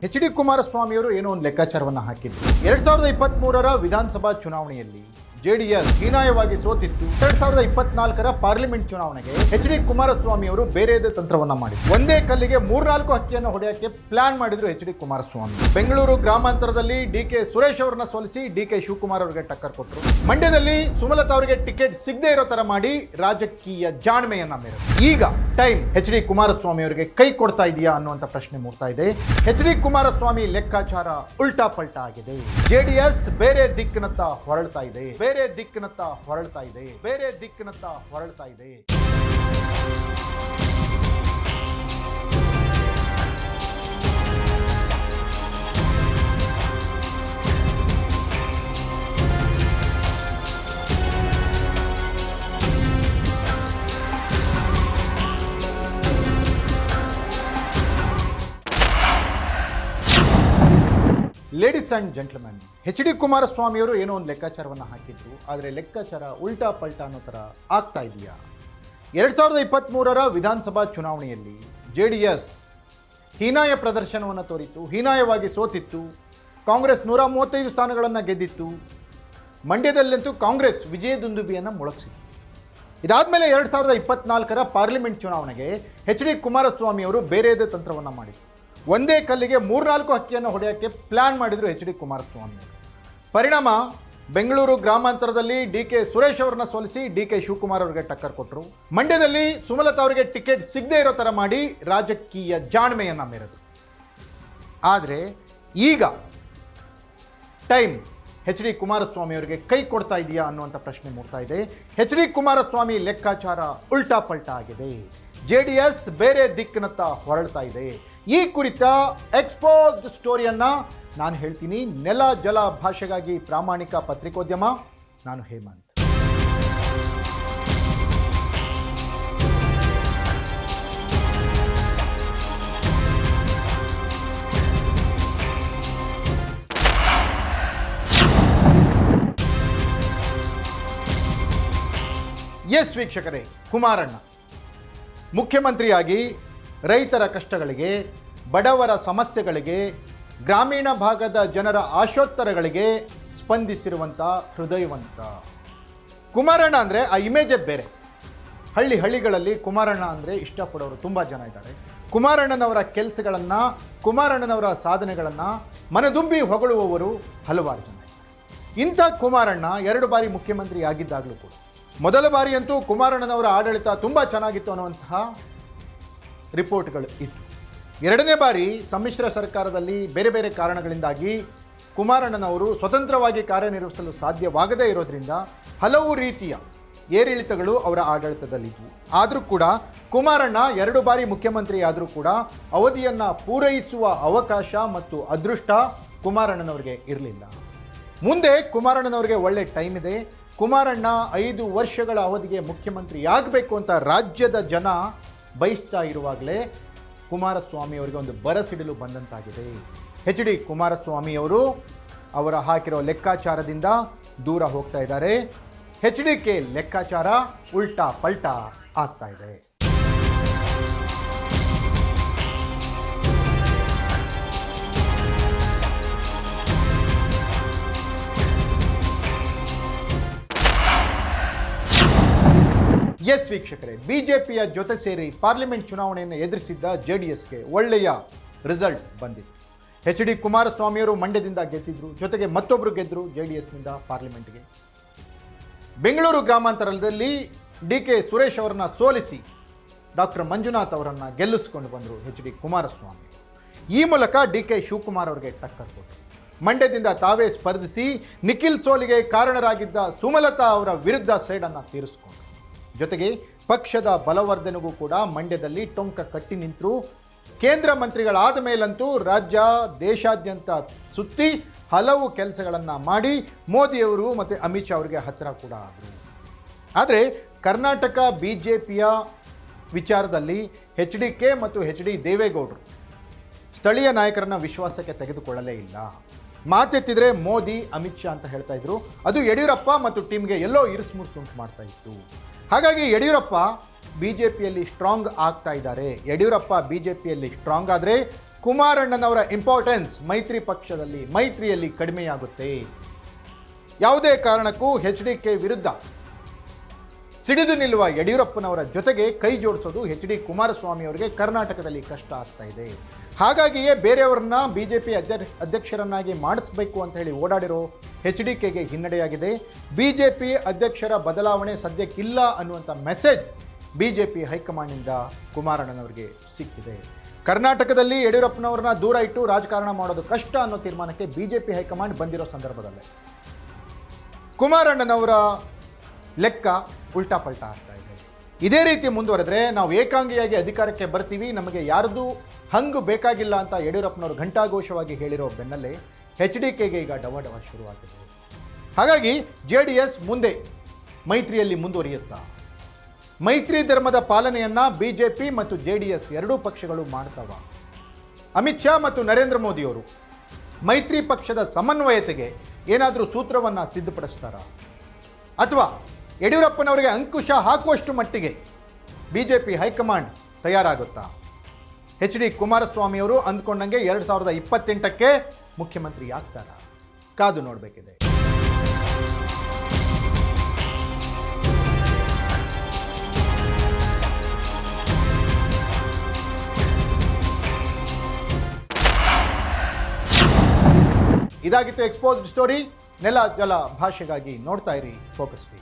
H D ಕುಮಾರಸ್ವಾಮಿಯವರು ಏನೋ ಒಂದು ಲೆಕ್ಕಾಚಾರವನ್ನು ಹಾಕಿದ್ರು. 2023ರ ವಿಧಾನಸಭಾ ಚುನಾವಣೆಯಲ್ಲಿ ಜೆಡಿಎಸ್ ಹೀನಾಯವಾಗಿ ಸೋತಿತ್ತು. 2024ರ ಪಾರ್ಲಿಮೆಂಟ್ ಚುನಾವಣೆಗೆ ಎಚ್ ಡಿ ಕುಮಾರಸ್ವಾಮಿ ಅವರು ಬೇರೆಯದೇ ತಂತ್ರವನ್ನ ಮಾಡಿದ್ರು. ಒಂದೇ ಕಲ್ಲಿಗೆ 3-4 ಹಕ್ಕಿಯನ್ನು ಹೊಡೆಯಕ್ಕೆ ಪ್ಲಾನ್ ಮಾಡಿದ್ರು ಎಚ್ ಡಿ ಕುಮಾರಸ್ವಾಮಿ. ಬೆಂಗಳೂರು ಗ್ರಾಮಾಂತರದಲ್ಲಿ ಡಿ.ಕೆ. ಸುರೇಶ್ ಅವರನ್ನ ಸೋಲಿಸಿ ಡಿ.ಕೆ. ಶಿವಕುಮಾರ್ ಅವರಿಗೆ ಟಕ್ಕರ್ ಕೊಟ್ಟರು. ಮಂಡ್ಯದಲ್ಲಿ ಸುಮಲತಾ ಅವರಿಗೆ ಟಿಕೆಟ್ ಸಿಗದೆ ಇರೋ ತರ ಮಾಡಿ ರಾಜಕೀಯ ಜಾಣ್ಮೆಯನ್ನ ಮೆರೆದರು. ಈಗ ಟೈಮ್ ಎಚ್ ಡಿ ಕುಮಾರಸ್ವಾಮಿ ಅವರಿಗೆ ಕೈ ಕೊಡ್ತಾ ಇದೆಯಾ ಅನ್ನುವಂಥ ಪ್ರಶ್ನೆ ಮೂಡ್ತಾ ಇದೆ. ಎಚ್ ಡಿ ಕುಮಾರಸ್ವಾಮಿ ಲೆಕ್ಕಾಚಾರ ಉಲ್ಟಾ ಪಲ್ಟಾ ಆಗಿದೆ. ಜೆಡಿಎಸ್ ಬೇರೆ ದಿಕ್ಕಿನತ್ತ ಹೊರಳ್ತಾ ಇದೆ, ಬೇರೆ ದಿಕ್ಕಿನತ್ತ ಹೊರಳ್ತಾ ಇದೆ, ಬೇರೆ ದಿಕ್ಕಿನತ್ತ ಹೊರಳ್ತಾ ಇದೆ. Ladies and gentleman, H D ಕುಮಾರಸ್ವಾಮಿಯವರು ಏನೋ ಒಂದು ಲೆಕ್ಕಾಚಾರವನ್ನು ಹಾಕಿದ್ರು. ಆದರೆ ಲೆಕ್ಕಾಚಾರ ಉಲ್ಟಾ ಪಲ್ಟಾ ಅನ್ನೋ ಥರ ಆಗ್ತಾ ಇದೆಯಾ? 2023ರ ವಿಧಾನಸಭಾ ಚುನಾವಣೆಯಲ್ಲಿ ಜೆಡಿಎಸ್ ಹೀನಾಯ ಪ್ರದರ್ಶನವನ್ನು ತೋರಿತ್ತು, ಹೀನಾಯವಾಗಿ ಸೋತಿತ್ತು. ಕಾಂಗ್ರೆಸ್ 135 ಸ್ಥಾನಗಳನ್ನು ಗೆದ್ದಿತ್ತು. ಮಂಡ್ಯದಲ್ಲಂತೂ ಕಾಂಗ್ರೆಸ್ ವಿಜಯದುಂದುಬಿಯನ್ನು ಮೊಳಗಿಸಿತ್ತು. ಇದಾದಮೇಲೆ 2024ರ ಪಾರ್ಲಿಮೆಂಟ್ ಚುನಾವಣೆಗೆ ಎಚ್ ಡಿ ಕುಮಾರಸ್ವಾಮಿಯವರು ಬೇರೆಯದೇ ತಂತ್ರವನ್ನು ಮಾಡಿದರು. ಒಂದೇ ಕಲ್ಲಿಗೆ 3-4 ಹಕ್ಕಿಯನ್ನು ಹೊಡೆಯೋಕ್ಕೆ ಪ್ಲಾನ್ ಮಾಡಿದರು ಎಚ್ ಡಿ ಕುಮಾರಸ್ವಾಮಿ. ಪರಿಣಾಮ ಬೆಂಗಳೂರು ಗ್ರಾಮಾಂತರದಲ್ಲಿ ಡಿ.ಕೆ. ಸುರೇಶ್ ಅವರನ್ನ ಸೋಲಿಸಿ ಡಿ.ಕೆ. ಶಿವಕುಮಾರ್ ಅವರಿಗೆ ಟಕ್ಕರ್ ಕೊಟ್ಟರು. ಮಂಡ್ಯದಲ್ಲಿ ಸುಮಲತಾ ಅವರಿಗೆ ಟಿಕೆಟ್ ಸಿಗದೆ ಇರೋ ಥರ ಮಾಡಿ ರಾಜಕೀಯ ಜಾಣ್ಮೆಯನ್ನು ಮೆರೆದರು. ಆದರೆ ಈಗ ಟೈಮ್ ಎಚ್ ಡಿ ಕುಮಾರಸ್ವಾಮಿ ಅವರಿಗೆ ಕೈ ಕೊಡ್ತಾ ಇದೆಯಾ ಅನ್ನುವಂಥ ಪ್ರಶ್ನೆ ಮೂಡ್ತಾ ಇದೆ. ಎಚ್ ಡಿ ಕುಮಾರಸ್ವಾಮಿ ಲೆಕ್ಕಾಚಾರ ಉಲ್ಟಾ ಪಲ್ಟಾ ಆಗಿದೆ. ಜೆಡಿಎಸ್ ಬೇರೆ ದಿಕ್ಕಿನತ್ತ ಹೊರಳ್ತಾ ಇದೆ. ಈ ಕುರಿತ ಎಕ್ಸ್ಪೋಸ್ಡ್ ಸ್ಟೋರಿಯನ್ನು ನಾನು ಹೇಳ್ತೀನಿ. ನೆಲ ಜಲ ಭಾಷೆಗಾಗಿ ಪ್ರಾಮಾಣಿಕ ಪತ್ರಿಕೋದ್ಯಮ, ನಾನು ಹೇಮಂತ್. ಎಸ್ ವೀಕ್ಷಕರೇ, ಕುಮಾರಣ್ಣ ಮುಖ್ಯಮಂತ್ರಿಯಾಗಿ ರೈತರ ಕಷ್ಟಗಳಿಗೆ, ಬಡವರ ಸಮಸ್ಯೆಗಳಿಗೆ, ಗ್ರಾಮೀಣ ಭಾಗದ ಜನರ ಆಶೋತ್ತರಗಳಿಗೆ ಸ್ಪಂದಿಸಿರುವಂಥ ಹೃದಯವಂತ ಕುಮಾರಣ್ಣ ಅಂದರೆ ಆ ಇಮೇಜೇ ಬೇರೆ. ಹಳ್ಳಿಗಳಲ್ಲಿ ಕುಮಾರಣ್ಣ ಅಂದರೆ ಇಷ್ಟಪಡೋರು ತುಂಬ ಜನ ಇದ್ದಾರೆ. ಕುಮಾರಣ್ಣನವರ ಕೆಲಸಗಳನ್ನು, ಕುಮಾರಣ್ಣನವರ ಸಾಧನೆಗಳನ್ನು ಮನದುಂಬಿ ಹೊಗಳುವವರು ಹಲವಾರು ಜನ ಇದ್ದಾರೆ. ಇಂಥ ಕುಮಾರಣ್ಣ 2 ಬಾರಿ ಮುಖ್ಯಮಂತ್ರಿ ಆಗಿದ್ದಾಗಲೂ ಕೂಡ ಮೊದಲ ಬಾರಿಯಂತೂ ಕುಮಾರಣ್ಣನವರ ಆಡಳಿತ ತುಂಬ ಚೆನ್ನಾಗಿತ್ತು ಅನ್ನುವಂತಹ ರಿಪೋರ್ಟ್ಗಳು ಇತ್ತು. 2ನೇ ಬಾರಿ ಸಮ್ಮಿಶ್ರ ಸರ್ಕಾರದಲ್ಲಿ ಬೇರೆ ಬೇರೆ ಕಾರಣಗಳಿಂದಾಗಿ ಕುಮಾರಣ್ಣನವರು ಸ್ವತಂತ್ರವಾಗಿ ಕಾರ್ಯನಿರ್ವಹಿಸಲು ಸಾಧ್ಯವಾಗದೇ ಇರೋದ್ರಿಂದ ಹಲವು ರೀತಿಯ ಏರಿಳಿತಗಳು ಅವರ ಆಡಳಿತದಲ್ಲಿದ್ದವು. ಆದರೂ ಕೂಡ ಕುಮಾರಣ್ಣ 2 ಬಾರಿ ಮುಖ್ಯಮಂತ್ರಿ ಆದರೂ ಕೂಡ ಅವಧಿಯನ್ನು ಪೂರೈಸುವ ಅವಕಾಶ ಮತ್ತು ಅದೃಷ್ಟ ಕುಮಾರಣ್ಣನವರಿಗೆ ಇರಲಿಲ್ಲ. ಮುಂದೆ ಕುಮಾರಣ್ಣನವರಿಗೆ ಒಳ್ಳೆ ಟೈಮ್ ಇದೆ. ಕುಮಾರಣ್ಣ 5 ವರ್ಷಗಳ ಅವಧಿಗೆ ಮುಖ್ಯಮಂತ್ರಿ ಆಗಬೇಕು ಅಂತ ರಾಜ್ಯದ ಜನ ಬಯಸ್ತಾ ಇರುವಾಗಲೇ ಕುಮಾರಸ್ವಾಮಿಯವರಿಗೆ ಒಂದು ಬರಸಿಡಲು ಬಂದಂತಾಗಿದೆ. ಎಚ್ ಡಿ ಕುಮಾರಸ್ವಾಮಿಯವರು ಅವರ ಹಾಕಿರೋ ಲೆಕ್ಕಾಚಾರದಿಂದ ದೂರ ಹೋಗ್ತಾ ಇದ್ದಾರೆ. ಎಚ್ ಡಿ ಕೆ ಲೆಕ್ಕಾಚಾರ ಉಲ್ಟಾ ಪಲ್ಟಾ ಆಗ್ತಾ ಇದೆ. ಎಸ್ ವೀಕ್ಷಕರೇ, ಬಿಜೆಪಿಯ ಜೊತೆ ಸೇರಿ ಪಾರ್ಲಿಮೆಂಟ್ ಚುನಾವಣೆಯನ್ನು ಎದುರಿಸಿದ್ದ ಜೆಡಿಎಸ್ಗೆ ಒಳ್ಳೆಯ ರಿಸಲ್ಟ್ ಬಂದಿತ್ತು. ಎಚ್ ಡಿ ಕುಮಾರಸ್ವಾಮಿಯವರು ಮಂಡ್ಯದಿಂದ ಗೆದ್ದಿದ್ರು, ಜೊತೆಗೆ ಮತ್ತೊಬ್ಬರು ಗೆದ್ದರು ಜೆಡಿಎಸ್ನಿಂದ ಪಾರ್ಲಿಮೆಂಟ್ಗೆ. ಬೆಂಗಳೂರು ಗ್ರಾಮಾಂತರದಲ್ಲಿ ಡಿ.ಕೆ. ಸುರೇಶ್ ಅವರನ್ನ ಸೋಲಿಸಿ ಡಾಕ್ಟರ್ ಮಂಜುನಾಥ್ ಅವರನ್ನು ಗೆಲ್ಲಿಸಿಕೊಂಡು ಬಂದರು ಎಚ್ ಡಿ ಕುಮಾರಸ್ವಾಮಿ. ಈ ಮೂಲಕ ಡಿ.ಕೆ. ಶಿವಕುಮಾರ್ ಅವರಿಗೆ ಟಕ್ಕರ್ ಕೊಟ್ಟರು. ಮಂಡ್ಯದಿಂದ ತಾವೇ ಸ್ಪರ್ಧಿಸಿ ನಿಖಿಲ್ ಸೋಲಿಗೆ ಕಾರಣರಾಗಿದ್ದ ಸುಮಲತಾ ಅವರ ವಿರುದ್ಧ ಸೇಡನ್ನು ತೀರಿಸಿಕೊಂಡರು. ಜೊತೆಗೆ ಪಕ್ಷದ ಬಲವರ್ಧನೆಗೂ ಕೂಡ ಮಂಡ್ಯದಲ್ಲಿ ಟೊಂಕ ಕಟ್ಟಿ ನಿಂತರು. ಕೇಂದ್ರ ಮಂತ್ರಿಗಳಾದ ಮೇಲಂತೂ ರಾಜ್ಯ ದೇಶಾದ್ಯಂತ ಸುತ್ತಿ ಹಲವು ಕೆಲಸಗಳನ್ನು ಮಾಡಿ ಮೋದಿಯವರು ಮತ್ತು ಅಮಿತ್ ಶಾ ಅವರಿಗೆ ಹತ್ತಿರ ಕೂಡ ಆದರು. ಆದರೆ ಕರ್ನಾಟಕ ಬಿಜೆಪಿಯ ವಿಚಾರದಲ್ಲಿ ಎಚ್ ಡಿ ಕೆ ಮತ್ತು ಎಚ್ ಡಿ ದೇವೇಗೌಡರು ಸ್ಥಳೀಯ ನಾಯಕರನ್ನು ವಿಶ್ವಾಸಕ್ಕೆ ತೆಗೆದುಕೊಳ್ಳಲೇ ಇಲ್ಲ. ಮಾತೆತ್ತಿದ್ರೆ ಮೋದಿ ಅಮಿತ್ ಶಾ ಅಂತ ಹೇಳ್ತಾ ಇದ್ರು. ಅದು ಯಡಿಯೂರಪ್ಪ ಮತ್ತು ಟೀಮ್ಗೆ ಎಲ್ಲೋ ಇರಿಸುಮುರಿಸುಂಟು ಮಾಡ್ತಾ ಇತ್ತು. ಹಾಗಾಗಿ ಯಡಿಯೂರಪ್ಪ ಬಿಜೆಪಿಯಲ್ಲಿ ಸ್ಟ್ರಾಂಗ್ ಆಗ್ತಾ ಇದ್ದಾರೆ. ಯಡಿಯೂರಪ್ಪ ಬಿಜೆಪಿಯಲ್ಲಿ ಸ್ಟ್ರಾಂಗ್ ಆದರೆ ಕುಮಾರಣ್ಣನವರ ಇಂಪಾರ್ಟೆನ್ಸ್ ಮೈತ್ರಿಯಲ್ಲಿ ಕಡಿಮೆಯಾಗುತ್ತೆ. ಯಾವುದೇ ಕಾರಣಕ್ಕೂ HDK ವಿರುದ್ಧ ಸಿಡಿದು ನಿಲ್ಲುವ ಯಡಿಯೂರಪ್ಪನವರ ಜೊತೆಗೆ ಕೈ ಜೋಡಿಸೋದು HD ಕುಮಾರಸ್ವಾಮಿ ಅವರಿಗೆ ಕರ್ನಾಟಕದಲ್ಲಿ ಕಷ್ಟ ಆಗ್ತಾ ಇದೆ. ಹಾಗಾಗಿಯೇ ಬೇರೆಯವರನ್ನ BJP ಅಧ್ಯಕ್ಷರನ್ನಾಗಿ ಮಾಡಿಸ್ಬೇಕು ಅಂತ ಹೇಳಿ ಓಡಾಡಿರೋ HDKಗೆ ಹಿನ್ನಡೆಯಾಗಿದೆ. BJP ಅಧ್ಯಕ್ಷರ ಬದಲಾವಣೆ ಸದ್ಯಕ್ಕಿಲ್ಲ ಅನ್ನುವಂಥ ಮೆಸೇಜ್ BJP ಹೈಕಮಾಂಡ್ನಿಂದ ಕುಮಾರಣ್ಣನವರಿಗೆ ಸಿಕ್ಕಿದೆ. ಕರ್ನಾಟಕದಲ್ಲಿ ಯಡಿಯೂರಪ್ಪನವ್ರನ್ನ ದೂರ ಇಟ್ಟು ರಾಜಕಾರಣ ಮಾಡೋದು ಕಷ್ಟ ಅನ್ನೋ ತೀರ್ಮಾನಕ್ಕೆ BJP ಹೈಕಮಾಂಡ್ ಬಂದಿರೋ ಸಂದರ್ಭದಲ್ಲೇ ಕುಮಾರಣ್ಣನವರ ಲೆಕ್ಕ ಉಲ್ಟಾ ಪಲ್ಟಾ ಆಗ್ತಾ ಇದೆ. ಇದೇ ರೀತಿ ಮುಂದುವರೆದ್ರೆ ನಾವು ಏಕಾಂಗಿಯಾಗಿ ಅಧಿಕಾರಕ್ಕೆ ಬರ್ತೀವಿ, ನಮಗೆ ಯಾರ್ದು ಹಂಗು ಬೇಕಾಗಿಲ್ಲ ಅಂತ ಯಡಿಯೂರಪ್ಪನವರು ಘಂಟಾಘೋಷವಾಗಿ ಹೇಳಿರೋ ಬೆನ್ನಲ್ಲೇ HDKಗೆ ಈಗ ಡವ ಶುರುವಾಗಿದೆ. ಹಾಗಾಗಿ JDS ಮುಂದೆ ಮೈತ್ರಿಯಲ್ಲಿ ಮುಂದುವರಿಯುತ್ತಾ? ಮೈತ್ರಿ ಧರ್ಮದ ಪಾಲನೆಯನ್ನು BJP ಮತ್ತು JDS ಎರಡೂ ಪಕ್ಷಗಳು ಮಾಡ್ತಾವ? ಅಮಿತ್ ಶಾ ಮತ್ತು ನರೇಂದ್ರ ಮೋದಿಯವರು ಮೈತ್ರಿ ಪಕ್ಷದ ಸಮನ್ವಯತೆಗೆ ಏನಾದರೂ ಸೂತ್ರವನ್ನು ಸಿದ್ಧಪಡಿಸ್ತಾರಾ? ಅಥವಾ ಯಡಿಯೂರಪ್ಪನವರಿಗೆ ಅಂಕುಶ ಹಾಕುವಷ್ಟು ಮಟ್ಟಿಗೆ BJP ಹೈಕಮಾಂಡ್ ತಯಾರಾಗುತ್ತಾ? HD ಕುಮಾರಸ್ವಾಮಿಯವರು ಅಂದ್ಕೊಂಡಂಗೆ 2028ಕ್ಕೆ ಮುಖ್ಯಮಂತ್ರಿ ಆಗ್ತಾರಾ? ಕಾದು ನೋಡಬೇಕಿದೆ. ಇದಾಗಿತ್ತು ಎಕ್ಸ್ಪೋಸ್ಡ್ ಸ್ಟೋರಿ. ನೆಲ ಜಲ ಭಾಷೆಗಾಗಿ ನೋಡ್ತಾ ಇರಿ ಫೋಕಸ್ ಟಿವಿ.